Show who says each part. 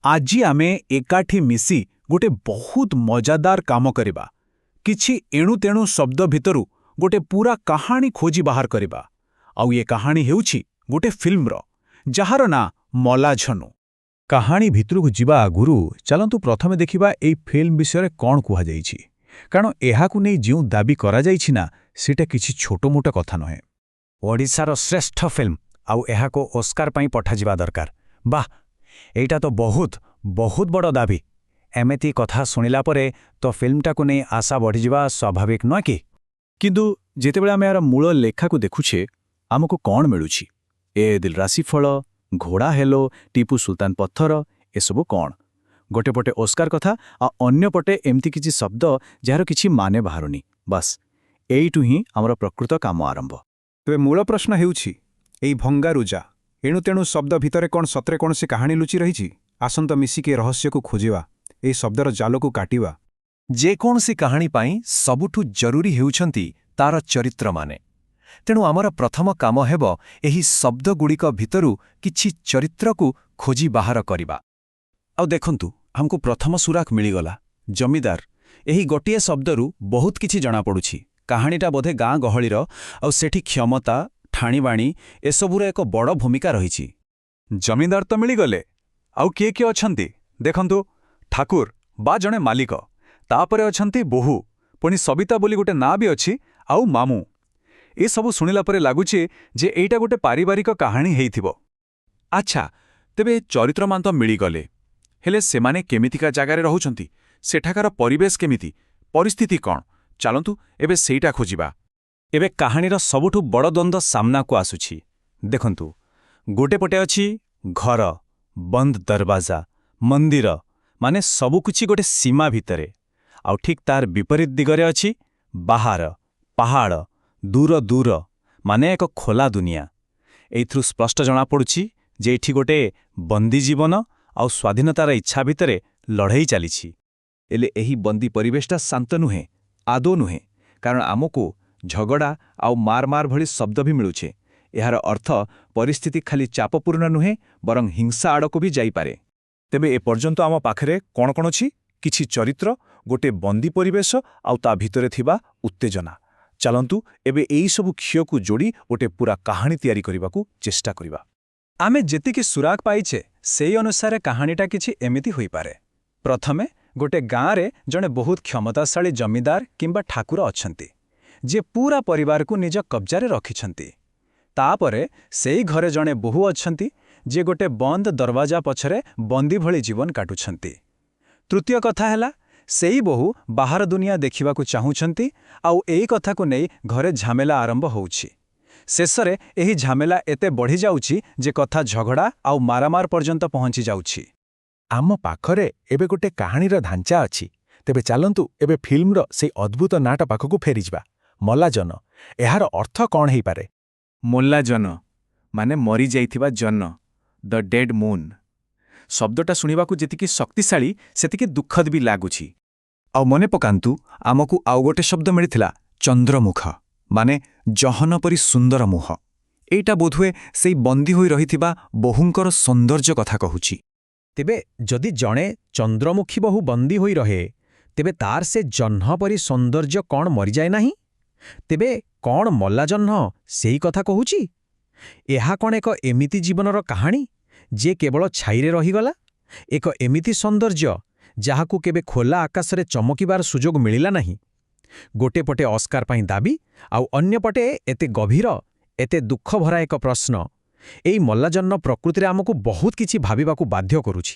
Speaker 1: ଆଜି ଆମେ ଏକାଠି ମିଶି ଗୋଟେ ବହୁତ ମଜାଦାର କାମ କରିବା। କିଛି ଏଣୁତେଣୁ ଶବ୍ଦ ଭିତରୁ ଗୋଟେ ପୂରା କାହାଣୀ ଖୋଜି ବାହାର କରିବା। ଆଉ ଏ କାହାଣୀ ହେଉଛି ଗୋଟେ ଫିଲ୍ମର, ଯାହାର ନାଁ ମଲାଝନୁ।
Speaker 2: କାହାଣୀ ଭିତରକୁ ଯିବା ଆଗରୁ ଚାଲନ୍ତୁ ପ୍ରଥମେ ଦେଖିବା ଏହି ଫିଲ୍ମ ବିଷୟରେ କ'ଣ କୁହାଯାଇଛି, କାରଣ ଏହାକୁ ନେଇ ଯେଉଁ ଦାବି କରାଯାଇଛି ନା, ସେଇଟା କିଛି ଛୋଟମୋଟ କଥା ନୁହେଁ।
Speaker 3: ଓଡ଼ିଶାର ଶ୍ରେଷ୍ଠ ଫିଲ୍ମ, ଆଉ ଏହାକୁ ଓସ୍କାର ପାଇଁ ପଠାଯିବା ଦରକାର। ବାଃ, ଏଇଟା ତ ବହୁତ ବଡ଼ ଦାବି। ଏମିତି କଥା ଶୁଣିଲା ପରେ ତ ଫିଲ୍ମଟାକୁ ନେଇ ଆଶା ବଢ଼ିଯିବା ସ୍ୱାଭାବିକ ନୁହେଁ କି?
Speaker 2: କିନ୍ତୁ ଯେତେବେଳେ ଆମେ ଏହାର ମୂଳ ଲେଖାକୁ ଦେଖୁଛେ, ଆମକୁ କ'ଣ ମିଳୁଛି? ଏ ଦିଲ୍ ରାଶି ଫଳ, ଘୋଡ଼ା ହେଲୋ, ଟିପୁ ସୁଲତାନ ପଥର, ଏସବୁ କ'ଣ? ଗୋଟେ ପଟେ ଓସ୍କାର କଥା, ଆଉ ଅନ୍ୟପଟେ ଏମିତି କିଛି ଶବ୍ଦ ଯାହାର କିଛି ମାନେ ବାହାରୁନି। ବାସ୍, ଏଇଠୁ ହିଁ ଆମର ପ୍ରକୃତ କାମ ଆରମ୍ଭ।
Speaker 4: ତେବେ ମୂଳ ପ୍ରଶ୍ନ ହେଉଛି, ଏଇ ଭଙ୍ଗାରୁଜା ଏଣୁତେଣୁ ଶବ୍ଦ ଭିତରେ କ'ଣ ସତରେ କୌଣସି କାହାଣୀ ଲୁଚି ରହିଛି? ଆସନ୍ତ ମିଶିକି ଏ ରହସ୍ୟକୁ ଖୋଜିବା, ଏହି ଶବ୍ଦର ଜାଲକୁ କାଟିବା।
Speaker 5: ଯେକୌଣସି କାହାଣୀ ପାଇଁ ସବୁଠୁ ଜରୁରୀ ହେଉଛନ୍ତି ତାର ଚରିତ୍ରମାନେ। ତେଣୁ ଆମର ପ୍ରଥମ କାମ ହେବ ଏହି ଶବ୍ଦଗୁଡ଼ିକ ଭିତରୁ କିଛି ଚରିତ୍ରକୁ ଖୋଜି ବାହାର କରିବା।
Speaker 1: ଆଉ ଦେଖନ୍ତୁ, ଆମକୁ ପ୍ରଥମ ସୁରାକ ମିଳିଗଲା, ଜମିଦାର। ଏହି ଗୋଟିଏ ଶବ୍ଦରୁ ବହୁତ କିଛି ଜଣାପଡ଼ୁଛି। କାହାଣୀଟା ବୋଧେ ଗାଁ ଗହଳିର, ଆଉ ସେଠି କ୍ଷମତା, ଠାଣିବାଣୀ ଏସବୁର ଏକ ବଡ଼ ଭୂମିକା ରହିଛି।
Speaker 6: ଜମିଦାର ତ ମିଳିଗଲେ, ଆଉ କିଏ କିଏ ଅଛନ୍ତି ଦେଖନ୍ତୁ। ଠାକୁର ବା ଜଣେ ମାଲିକ, ତାପରେ ଅଛନ୍ତି ବୋହୂ, ପୁଣି ସବିତା ବୋଲି ଗୋଟେ ନାଁ ବି ଅଛି, ଆଉ ମାମୁଁ। ଏସବୁ ଶୁଣିଲା ପରେ ଲାଗୁଛି ଯେ ଏଇଟା ଗୋଟେ ପାରିବାରିକ କାହାଣୀ ହେଇଥିବ। ଆଚ୍ଛା, ତେବେ ଚରିତ୍ରମାନ ତ ମିଳିଗଲେ, ହେଲେ ସେମାନେ କେମିତିକା ଜାଗାରେ ରହୁଛନ୍ତି? ସେଠାକାର ପରିବେଶ କେମିତି, ପରିସ୍ଥିତି କ'ଣ? ଚାଲନ୍ତୁ ଏବେ ସେଇଟା ଖୋଜିବା।
Speaker 3: ଏବେ କାହାଣୀର ସବୁଠୁ ବଡ଼ ଦ୍ୱନ୍ଦ୍ୱ ସାମ୍ନାକୁ ଆସୁଛି। ଦେଖନ୍ତୁ, ଗୋଟେ ପଟେ ଅଛି ଘର, ବନ୍ଦ ଦରବାଜା, ମନ୍ଦିର, ମାନେ ସବୁକିଛି ଗୋଟେ ସୀମା ଭିତରେ। ଆଉ ଠିକ୍ ତାର ବିପରୀତ ଦିଗରେ ଅଛି ବାହାର, ପାହାଡ଼, ଦୂର, ମାନେ ଏକ ଖୋଲା ଦୁନିଆ। ଏଇଥିରୁ ସ୍ପଷ୍ଟ ଜଣାପଡ଼ୁଛି ଯେ ଏଠି ଗୋଟେ ବନ୍ଦୀ ଜୀବନ ଆଉ ସ୍ୱାଧୀନତାର ଇଚ୍ଛା ଭିତରେ ଲଢ଼େଇ ଚାଲିଛି।
Speaker 2: ହେଲେ ଏହି ବନ୍ଦୀ ପରିବେଶଟା ଶାନ୍ତ ନୁହେଁ, ଆଦୌ ନୁହେଁ, କାରଣ ଆମକୁ ଝଗଡ଼ା ଆଉ ମାର ଭଳି ଶବ୍ଦ ବି ମିଳୁଛେ। ଏହାର ଅର୍ଥ ପରିସ୍ଥିତି ଖାଲି ଚାପପୂର୍ଣ୍ଣ ନୁହେଁ, ବରଂ ହିଂସା ଆଡ଼କୁ ବି ଯାଇପାରେ।
Speaker 6: ତେବେ ଏପର୍ଯ୍ୟନ୍ତ ଆମ ପାଖରେ କ'ଣ ଅଛି? କିଛି ଚରିତ୍ର, ଗୋଟେ ବନ୍ଦୀ ପରିବେଶ, ଆଉ ତା ଭିତରେ ଥିବା ଉତ୍ତେଜନା। ଚାଲନ୍ତୁ ଏବେ ଏଇସବୁ କ୍ଷୟକୁ ଯୋଡ଼ି ଗୋଟେ ପୂରା କାହାଣୀ ତିଆରି କରିବାକୁ ଚେଷ୍ଟା କରିବା।
Speaker 3: ଆମେ ଯେତିକି ସୁରାକ ପାଇଛେ, ସେଇ ଅନୁସାରେ କାହାଣୀଟା କିଛି ଏମିତି ହୋଇପାରେ। ପ୍ରଥମେ ଗୋଟେ ଗାଁରେ ଜଣେ ବହୁତ କ୍ଷମତାଶାଳୀ ଜମିଦାର କିମ୍ବା ଠାକୁର ଅଛନ୍ତି, ଯିଏ ପୂରା ପରିବାରକୁ ନିଜ କବ୍ଜାରେ ରଖିଛନ୍ତି। ତାପରେ ସେଇ ଘରେ ଜଣେ ବୋହୂ ଅଛନ୍ତି, ଯିଏ ଗୋଟେ ବନ୍ଦ ଦରବାଜା ପଛରେ ବନ୍ଦୀ ଭଳି ଜୀବନ କାଟୁଛନ୍ତି। ତୃତୀୟ କଥା ହେଲା, ସେଇ ବୋହୂ ବାହାର ଦୁନିଆ ଦେଖିବାକୁ ଚାହୁଁଛନ୍ତି, ଆଉ ଏଇ କଥାକୁ ନେଇ ଘରେ ଝାମେଲା ଆରମ୍ଭ ହେଉଛି। ଶେଷରେ ଏହି ଝାମେଲା ଏତେ ବଢ଼ିଯାଉଛି ଯେ କଥା ଝଗଡ଼ା ଆଉ ମାରାମାର ପର୍ଯ୍ୟନ୍ତ ପହଞ୍ଚି ଯାଉଛି।
Speaker 5: ଆମ ପାଖରେ ଏବେ ଗୋଟେ କାହାଣୀର ଢାଞ୍ଚା ଅଛି। ତେବେ ଚାଲନ୍ତୁ ଏବେ ଫିଲ୍ମର ସେଇ ଅଦ୍ଭୁତ ନାଁଟା ପାଖକୁ ଫେରିଯିବା, ମଲାଜନ। ଏହାର ଅର୍ଥ କ'ଣ ହେଇପାରେ?
Speaker 6: ମୋଲାଜନ ମାନେ ମରିଯାଇଥିବା ଜହ୍ନ, ଦ ଡେଡ୍ ମୁନ୍। ଶବ୍ଦଟା ଶୁଣିବାକୁ ଯେତିକି ଶକ୍ତିଶାଳୀ, ସେତିକି ଦୁଃଖଦ ବି ଲାଗୁଛି।
Speaker 1: ଆଉ ମନେ ପକାନ୍ତୁ, ଆମକୁ ଆଉ ଗୋଟେ ଶବ୍ଦ ମିଳିଥିଲା, ଚନ୍ଦ୍ରମୁଖ, ମାନେ ଜହନ ପରି ସୁନ୍ଦର ମୁହଁ। ଏଇଟା ବୋଧହୁଏ ସେଇ ବନ୍ଦୀ ହୋଇ ରହିଥିବା ବୋହୂଙ୍କର ସୌନ୍ଦର୍ଯ୍ୟ କଥା କହୁଛି।
Speaker 3: ତେବେ ଯଦି ଜଣେ ଚନ୍ଦ୍ରମୁଖୀ ବୋହୂ ବନ୍ଦୀ ହୋଇ ରହେ, ତେବେ ତାର ସେ ଜହ୍ନ ପରି ସୌନ୍ଦର୍ଯ୍ୟ କ'ଣ ମରିଯାଏ ନାହିଁ? ତେବେ କ'ଣ ମଲା ଜହ୍ନ ସେଇ କଥା କହୁଛି? ଏହା କ'ଣ ଏକ ଏମିତି ଜୀବନର କାହାଣୀ ଯିଏ କେବଳ ଛାଇରେ ରହିଗଲା? ଏକ ଏମିତି ସୌନ୍ଦର୍ଯ୍ୟ ଯାହାକୁ କେବେ ଖୋଲା ଆକାଶରେ ଚମକିବାର ସୁଯୋଗ ମିଳିଲା ନାହିଁ? ଗୋଟେ ପଟେ ଅସ୍କାର ପାଇଁ ଦାବି, ଆଉ ଅନ୍ୟପଟେ ଏତେ ଗଭୀର, ଏତେ ଦୁଃଖଭରା ଏକ ପ୍ରଶ୍ନ। ଏଇ ମଲାଜହ୍ନ ପ୍ରକୃତିରେ ଆମକୁ ବହୁତ କିଛି ଭାବିବାକୁ ବାଧ୍ୟ କରୁଛି।